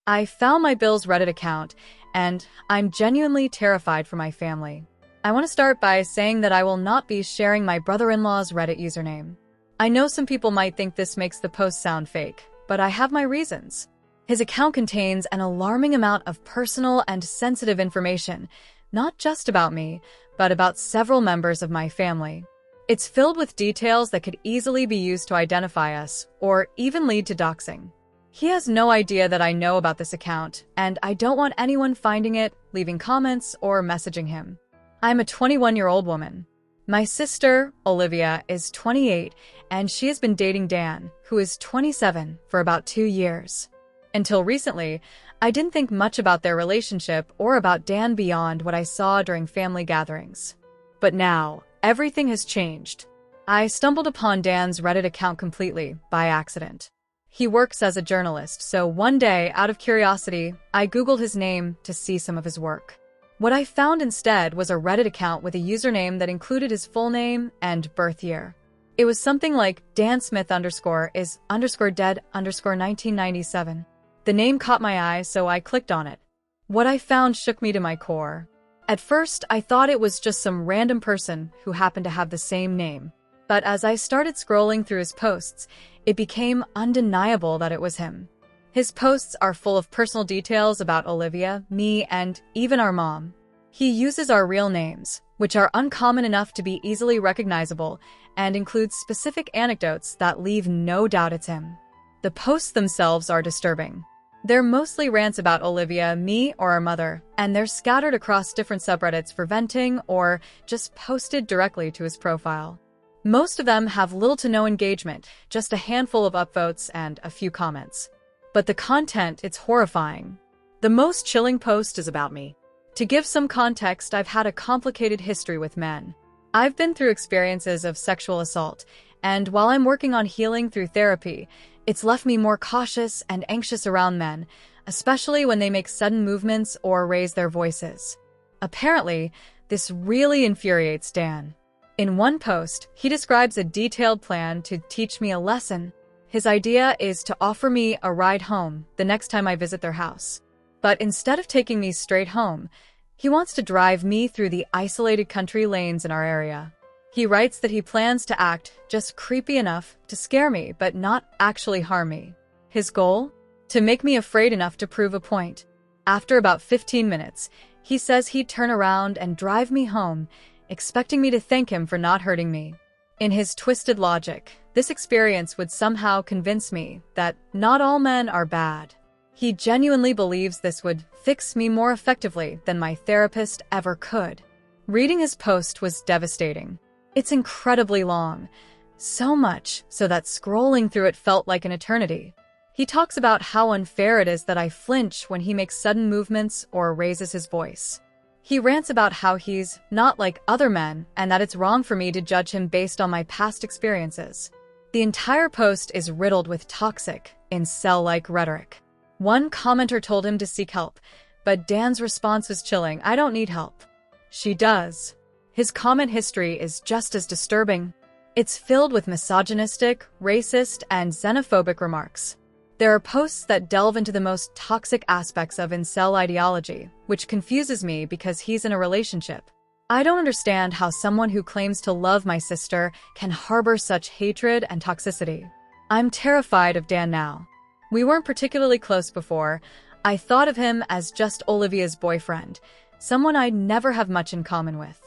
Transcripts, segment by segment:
I found my Bill's Reddit account, and I'm genuinely terrified for my family. I want to start by saying that I will not be sharing my brother-in-law's Reddit username. I know some people might think this makes the post sound fake, but I have my reasons. His account contains an alarming amount of personal and sensitive information, not just about me, but about several members of my family. It's filled with details that could easily be used to identify us, or even lead to doxing. He has no idea that I know about this account, and I don't want anyone finding it, leaving comments, or messaging him. I'm a 21-year-old woman. My sister, Olivia, is 28, and she has been dating Dan, who is 27, for about 2 years. Until recently, I didn't think much about their relationship or about Dan beyond what I saw during family gatherings. But now, everything has changed. I stumbled upon Dan's Reddit account completely by accident. He works as a journalist, so one day, out of curiosity, I Googled his name to see some of his work. What I found instead was a Reddit account with a username that included his full name and birth year. It was something like dansmith_is_dead_1997. The name caught my eye, so I clicked on it. What I found shook me to my core. At first, I thought it was just some random person who happened to have the same name. But as I started scrolling through his posts, it became undeniable that it was him. His posts are full of personal details about Olivia, me, and even our mom. He uses our real names, which are uncommon enough to be easily recognizable, and includes specific anecdotes that leave no doubt it's him. The posts themselves are disturbing. They're mostly rants about Olivia, me, or our mother, and they're scattered across different subreddits for venting or just posted directly to his profile. Most of them have little to no engagement, just a handful of upvotes and a few comments. But the content, it's horrifying. The most chilling post is about me. To give some context, I've had a complicated history with men. I've been through experiences of sexual assault, and while I'm working on healing through therapy, it's left me more cautious and anxious around men, especially when they make sudden movements or raise their voices. Apparently, this really infuriates Dan. In one post, he describes a detailed plan to teach me a lesson. His idea is to offer me a ride home the next time I visit their house. But instead of taking me straight home, he wants to drive me through the isolated country lanes in our area. He writes that he plans to act just creepy enough to scare me, but not actually harm me. His goal? To make me afraid enough to prove a point. After about 15 minutes, he says he'd turn around and drive me home, expecting me to thank him for not hurting me. In his twisted logic, this experience would somehow convince me that not all men are bad. He genuinely believes this would fix me more effectively than my therapist ever could. Reading his post was devastating. It's incredibly long, so much so that scrolling through it felt like an eternity. He talks about how unfair it is that I flinch when he makes sudden movements or raises his voice. He rants about how he's not like other men and that it's wrong for me to judge him based on my past experiences. The entire post is riddled with toxic, incel-like rhetoric. One commenter told him to seek help, but Dan's response was chilling. I don't need help. She does. His comment history is just as disturbing. It's filled with misogynistic, racist, and xenophobic remarks. There are posts that delve into the most toxic aspects of incel ideology, which confuses me because he's in a relationship. I don't understand how someone who claims to love my sister can harbor such hatred and toxicity. I'm terrified of Dan now. We weren't particularly close before. I thought of him as just Olivia's boyfriend, someone I'd never have much in common with.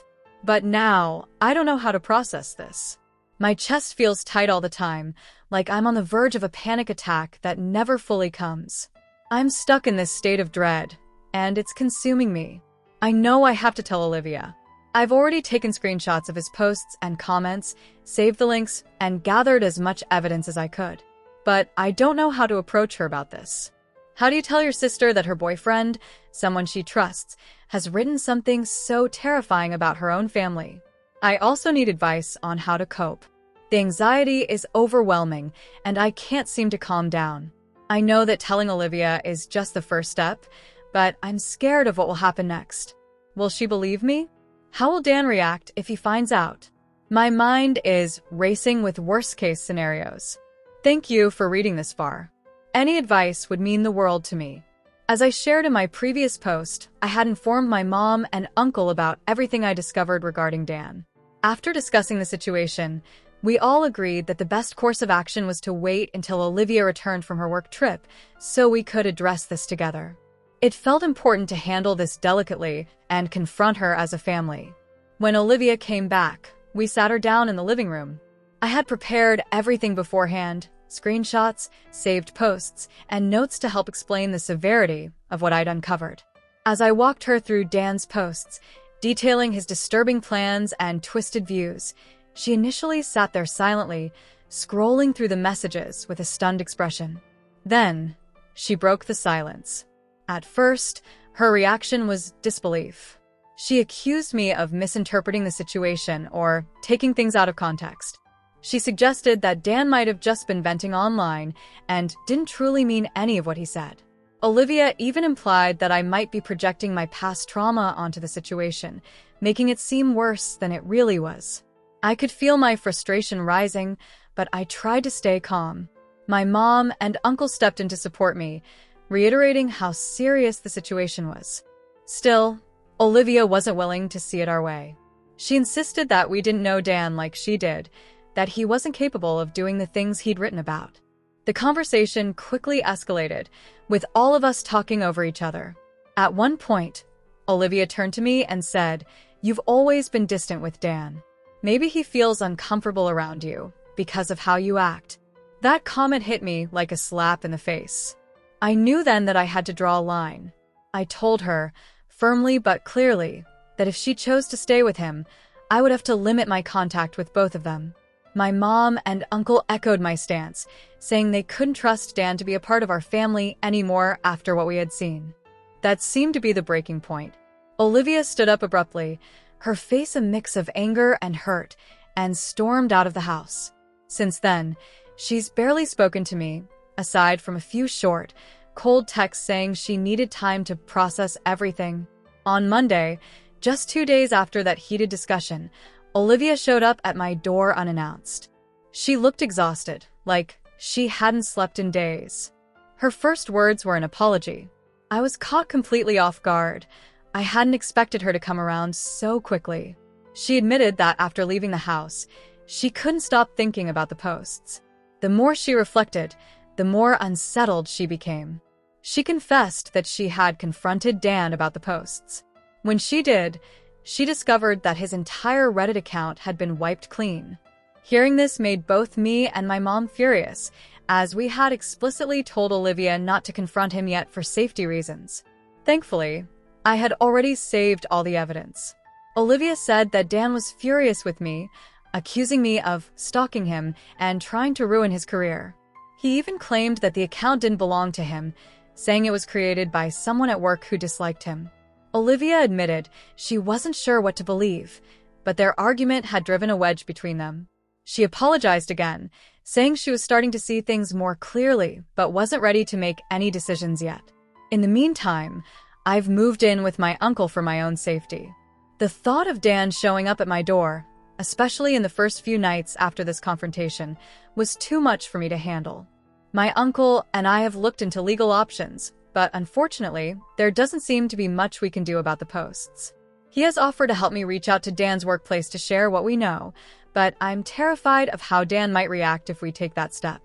But now, I don't know how to process this. My chest feels tight all the time, like I'm on the verge of a panic attack that never fully comes. I'm stuck in this state of dread, and it's consuming me. I know I have to tell Olivia. I've already taken screenshots of his posts and comments, saved the links, and gathered as much evidence as I could. But I don't know how to approach her about this. How do you tell your sister that her boyfriend, someone she trusts, has written something so terrifying about her own family? I also need advice on how to cope. The anxiety is overwhelming, and I can't seem to calm down. I know that telling Olivia is just the first step, but I'm scared of what will happen next. Will she believe me? How will Dan react if he finds out? My mind is racing with worst-case scenarios. Thank you for reading this far. Any advice would mean the world to me. As I shared in my previous post, I had informed my mom and uncle about everything I discovered regarding Dan. After discussing the situation, we all agreed that the best course of action was to wait until Olivia returned from her work trip so we could address this together. It felt important to handle this delicately and confront her as a family. When Olivia came back, we sat her down in the living room. I had prepared everything beforehand: screenshots, saved posts, and notes to help explain the severity of what I'd uncovered. As I walked her through Dan's posts, detailing his disturbing plans and twisted views, she initially sat there silently, scrolling through the messages with a stunned expression. Then, she broke the silence. At first, her reaction was disbelief. She accused me of misinterpreting the situation or taking things out of context. She suggested that Dan might have just been venting online and didn't truly mean any of what he said. Olivia even implied that I might be projecting my past trauma onto the situation, making it seem worse than it really was. I could feel my frustration rising, but I tried to stay calm. My mom and uncle stepped in to support me, reiterating how serious the situation was. Still, Olivia wasn't willing to see it our way. She insisted that we didn't know Dan like she did, that he wasn't capable of doing the things he'd written about. The conversation quickly escalated, with all of us talking over each other. At one point, Olivia turned to me and said, "You've always been distant with Dan. Maybe he feels uncomfortable around you because of how you act." That comment hit me like a slap in the face. I knew then that I had to draw a line. I told her, firmly but clearly, that if she chose to stay with him, I would have to limit my contact with both of them. My mom and uncle echoed my stance, saying they couldn't trust Dan to be a part of our family anymore after what we had seen. That seemed to be the breaking point. Olivia stood up abruptly, her face a mix of anger and hurt, and stormed out of the house. Since then, she's barely spoken to me, aside from a few short, cold texts saying she needed time to process everything. On Monday, just 2 days after that heated discussion, Olivia showed up at my door unannounced. She looked exhausted, like she hadn't slept in days. Her first words were an apology. I was caught completely off guard. I hadn't expected her to come around so quickly. She admitted that after leaving the house, she couldn't stop thinking about the posts. The more she reflected, the more unsettled she became. She confessed that she had confronted Dan about the posts. When she did, she discovered that his entire Reddit account had been wiped clean. Hearing this made both me and my mom furious, as we had explicitly told Olivia not to confront him yet for safety reasons. Thankfully, I had already saved all the evidence. Olivia said that Dan was furious with me, accusing me of stalking him and trying to ruin his career. He even claimed that the account didn't belong to him, saying it was created by someone at work who disliked him. Olivia admitted she wasn't sure what to believe, but their argument had driven a wedge between them. She apologized again, saying she was starting to see things more clearly, but wasn't ready to make any decisions yet. In the meantime, I've moved in with my uncle for my own safety. The thought of Dan showing up at my door, especially in the first few nights after this confrontation, was too much for me to handle. My uncle and I have looked into legal options, but unfortunately, there doesn't seem to be much we can do about the posts. He has offered to help me reach out to Dan's workplace to share what we know, but I'm terrified of how Dan might react if we take that step.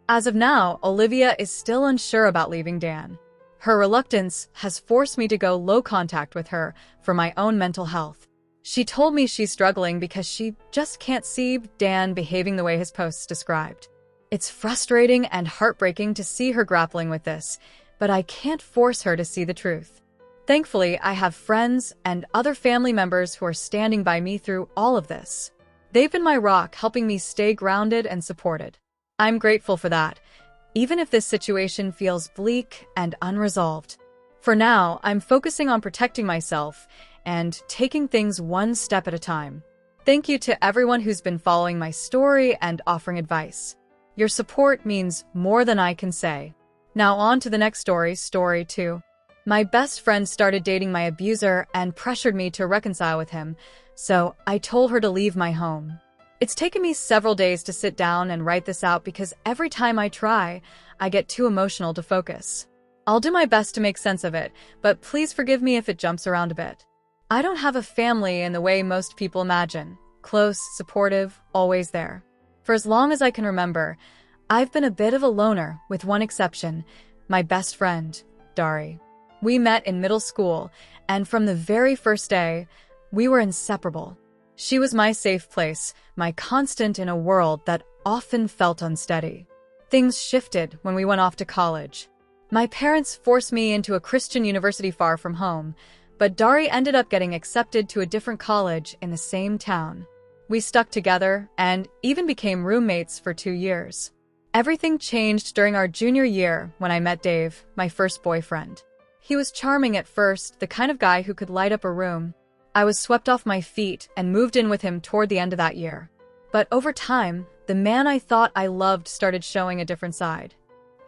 As of now, Olivia is still unsure about leaving Dan. Her reluctance has forced me to go low contact with her for my own mental health. She told me she's struggling because she just can't see Dan behaving the way his posts described. It's frustrating and heartbreaking to see her grappling with this, but I can't force her to see the truth. Thankfully, I have friends and other family members who are standing by me through all of this. They've been my rock, helping me stay grounded and supported. I'm grateful for that, even if this situation feels bleak and unresolved. For now, I'm focusing on protecting myself and taking things one step at a time. Thank you to everyone who's been following my story and offering advice. Your support means more than I can say. Now on to the next story, story 2. My best friend started dating my abuser and pressured me to reconcile with him, so I told her to leave my home. It's taken me several days to sit down and write this out because every time I try, I get too emotional to focus. I'll do my best to make sense of it, but please forgive me if it jumps around a bit. I don't have a family in the way most people imagine. Close, supportive, always there. For as long as I can remember, I've been a bit of a loner, with one exception, my best friend, Dari. We met in middle school, and from the very first day, we were inseparable. She was my safe place, my constant in a world that often felt unsteady. Things shifted when we went off to college. My parents forced me into a Christian university far from home, but Dari ended up getting accepted to a different college in the same town. We stuck together and even became roommates for 2 years. Everything changed during our junior year when I met Dave, my first boyfriend. He was charming at first, the kind of guy who could light up a room. I was swept off my feet and moved in with him toward the end of that year. But over time, the man I thought I loved started showing a different side.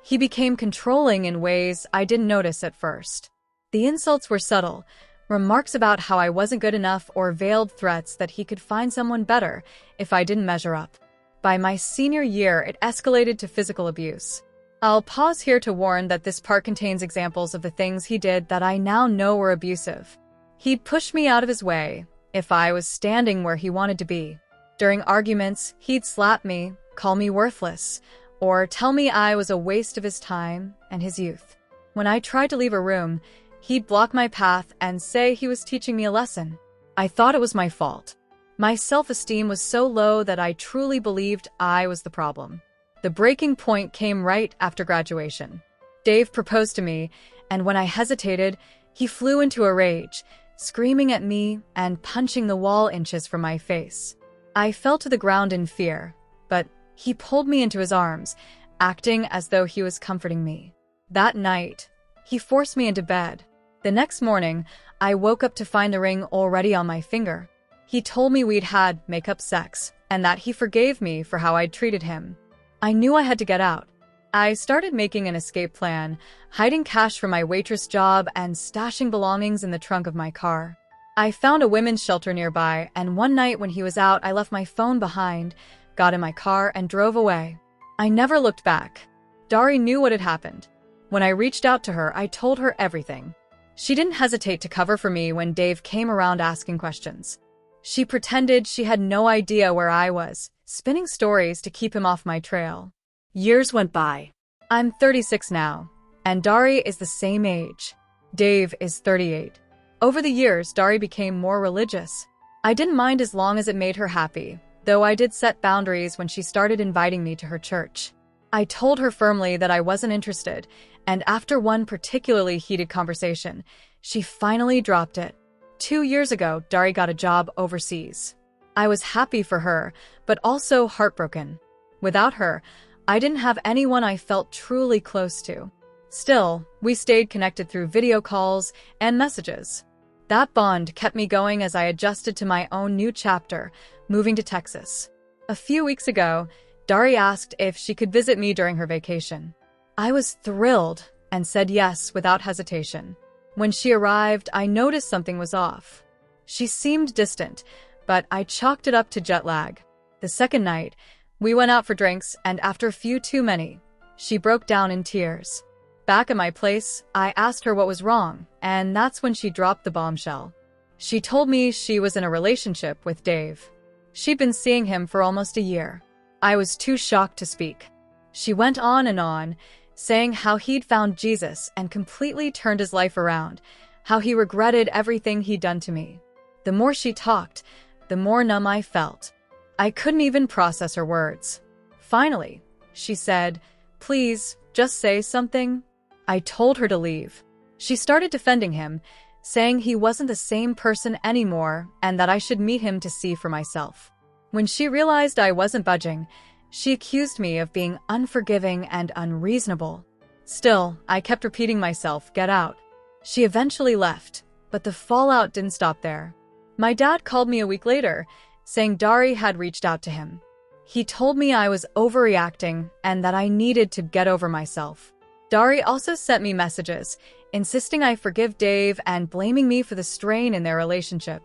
He became controlling in ways I didn't notice at first. The insults were subtle, remarks about how I wasn't good enough or veiled threats that he could find someone better if I didn't measure up. By my senior year, it escalated to physical abuse. I'll pause here to warn that this part contains examples of the things he did that I now know were abusive. He'd push me out of his way if I was standing where he wanted to be. During arguments, he'd slap me, call me worthless, or tell me I was a waste of his time and his youth. When I tried to leave a room, he'd block my path and say he was teaching me a lesson. I thought it was my fault. My self-esteem was so low that I truly believed I was the problem. The breaking point came right after graduation. Dave proposed to me, and when I hesitated, he flew into a rage, screaming at me and punching the wall inches from my face. I fell to the ground in fear, but he pulled me into his arms, acting as though he was comforting me. That night, he forced me into bed. The next morning, I woke up to find the ring already on my finger. He told me we'd had make-up sex, and that he forgave me for how I'd treated him. I knew I had to get out. I started making an escape plan, hiding cash from my waitress job and stashing belongings in the trunk of my car. I found a women's shelter nearby, and one night when he was out, I left my phone behind, got in my car, and drove away. I never looked back. Dari knew what had happened. When I reached out to her, I told her everything. She didn't hesitate to cover for me when Dave came around asking questions. She pretended she had no idea where I was, spinning stories to keep him off my trail. Years went by. I'm 36 now, and Dari is the same age. Dave is 38. Over the years, Dari became more religious. I didn't mind as long as it made her happy, though I did set boundaries when she started inviting me to her church. I told her firmly that I wasn't interested, and after one particularly heated conversation, she finally dropped it. 2 years ago, Dari got a job overseas. I was happy for her, but also heartbroken. Without her, I didn't have anyone I felt truly close to. Still, we stayed connected through video calls and messages. That bond kept me going as I adjusted to my own new chapter, moving to Texas. A few weeks ago, Dari asked if she could visit me during her vacation. I was thrilled and said yes without hesitation. When she arrived, I noticed something was off. She seemed distant, but I chalked it up to jet lag. The second night, we went out for drinks, and after a few too many, she broke down in tears. Back at my place, I asked her what was wrong, and that's when she dropped the bombshell. She told me she was in a relationship with Dave. She'd been seeing him for almost a year. I was too shocked to speak. She went on, saying how he'd found Jesus and completely turned his life around, how he regretted everything he'd done to me. The more she talked, the more numb I felt. I couldn't even process her words. Finally, she said, "Please, just say something." I told her to leave. She started defending him, saying he wasn't the same person anymore and that I should meet him to see for myself. When she realized I wasn't budging, she accused me of being unforgiving and unreasonable. Still, I kept repeating myself, "Get out." She eventually left, but the fallout didn't stop there. My dad called me a week later, saying Dari had reached out to him. He told me I was overreacting and that I needed to get over myself. Dari also sent me messages, insisting I forgive Dave and blaming me for the strain in their relationship.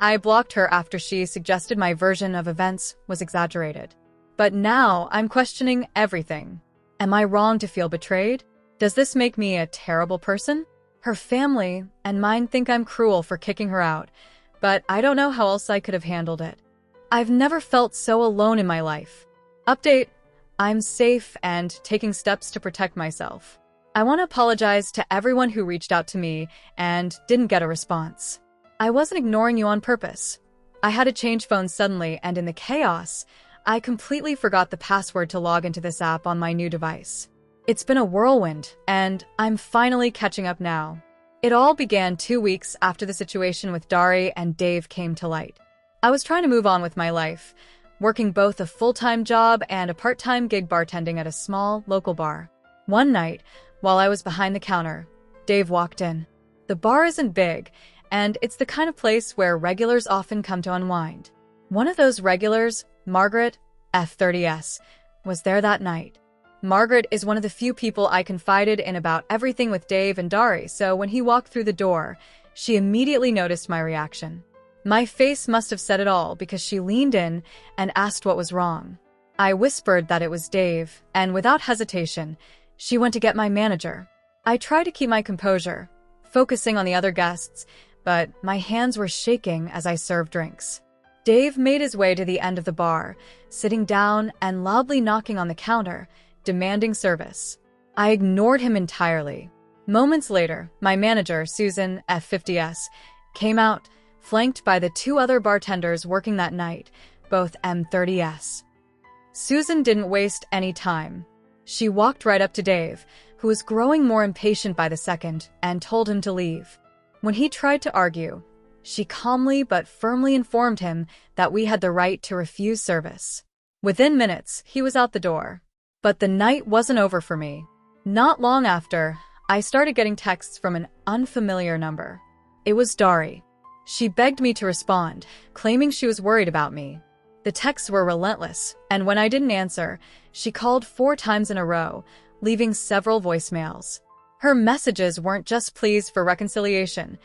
I blocked her after she suggested my version of events was exaggerated. But now I'm questioning everything. Am I wrong to feel betrayed? Does this make me a terrible person? Her family and mine think I'm cruel for kicking her out, but I don't know how else I could have handled it. I've never felt so alone in my life. Update: I'm safe and taking steps to protect myself. I want to apologize to everyone who reached out to me and didn't get a response. I wasn't ignoring you on purpose. I had to change phones suddenly, and in the chaos, I completely forgot the password to log into this app on my new device. It's been a whirlwind, and I'm finally catching up now. It all began 2 weeks after the situation with Dari and Dave came to light. I was trying to move on with my life, working both a full-time job and a part-time gig bartending at a small, local bar. One night, while I was behind the counter, Dave walked in. The bar isn't big, and it's the kind of place where regulars often come to unwind. One of those regulars, Margaret, F30S, was there that night. Margaret is one of the few people I confided in about everything with Dave and Dari, so when he walked through the door, she immediately noticed my reaction. My face must have said it all because she leaned in and asked what was wrong. I whispered that it was Dave, and without hesitation, she went to get my manager. I tried to keep my composure, focusing on the other guests, but my hands were shaking as I served drinks. Dave made his way to the end of the bar, sitting down and loudly knocking on the counter, demanding service. I ignored him entirely. Moments later, my manager, Susan, F50S, came out, flanked by the 2 other bartenders working that night, both M30S. Susan didn't waste any time. She walked right up to Dave, who was growing more impatient by the second, and told him to leave. When he tried to argue, she calmly but firmly informed him that we had the right to refuse service. Within minutes, he was out the door. But the night wasn't over for me. Not long after, I started getting texts from an unfamiliar number. It was Dari. She begged me to respond, claiming she was worried about me. The texts were relentless, and when I didn't answer, she called 4 times in a row, leaving several voicemails. Her messages weren't just pleas for reconciliation.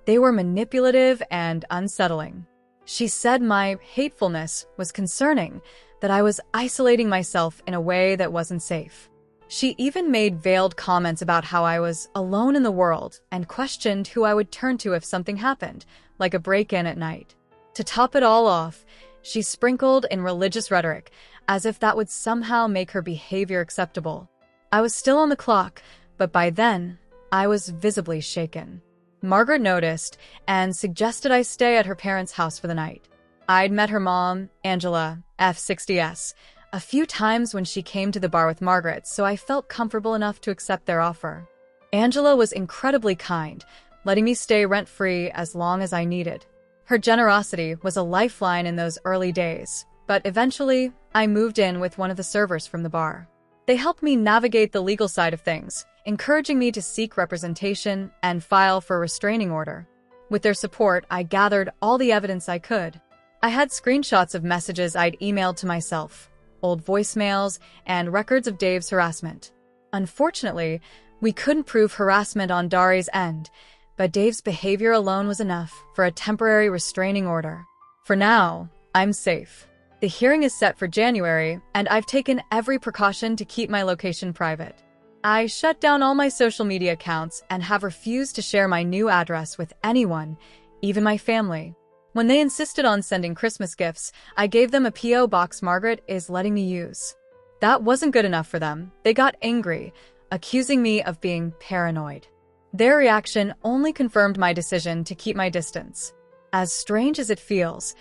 They were manipulative and unsettling. She said my hatefulness was concerning, that I was isolating myself in a way that wasn't safe. She even made veiled comments about how I was alone in the world and questioned who I would turn to if something happened, like a break-in at night. To top it all off, she sprinkled in religious rhetoric, as if that would somehow make her behavior acceptable. I was still on the clock, but by then, I was visibly shaken. Margaret noticed and suggested I stay at her parents' house for the night. I'd met her mom, Angela, F60S, a few times when she came to the bar with Margaret, so I felt comfortable enough to accept their offer. Angela was incredibly kind, letting me stay rent-free as long as I needed. Her generosity was a lifeline in those early days, but eventually, I moved in with one of the servers from the bar. They helped me navigate the legal side of things, encouraging me to seek representation and file for a restraining order. With their support, I gathered all the evidence I could. I had screenshots of messages I'd emailed to myself, old voicemails, and records of Dave's harassment. Unfortunately, we couldn't prove harassment on Dari's end, but Dave's behavior alone was enough for a temporary restraining order. For now, I'm safe. The hearing is set for January, and I've taken every precaution to keep my location private. I shut down all my social media accounts and have refused to share my new address with anyone, even my family. When they insisted on sending Christmas gifts, I gave them a P.O. box Margaret is letting me use. That wasn't good enough for them. They got angry, accusing me of being paranoid. Their reaction only confirmed my decision to keep my distance. As strange as it feels,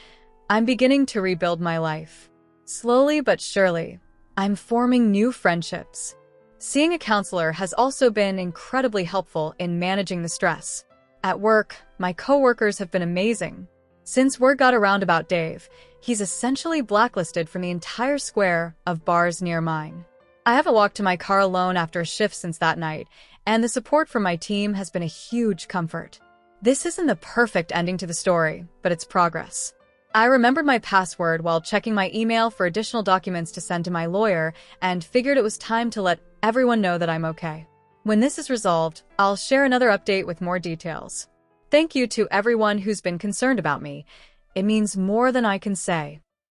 I'm beginning to rebuild my life. Slowly but surely, I'm forming new friendships. Seeing a counselor has also been incredibly helpful in managing the stress. At work, my coworkers have been amazing. Since word got around about Dave, he's essentially blacklisted from the entire square of bars near mine. I haven't walked to my car alone after a shift since that night, and the support from my team has been a huge comfort. This isn't the perfect ending to the story, but it's progress. I remembered my password while checking my email for additional documents to send to my lawyer and figured it was time to let everyone know that I'm okay. When this is resolved, I'll share another update with more details. Thank you to everyone who's been concerned about me. It means more than I can say.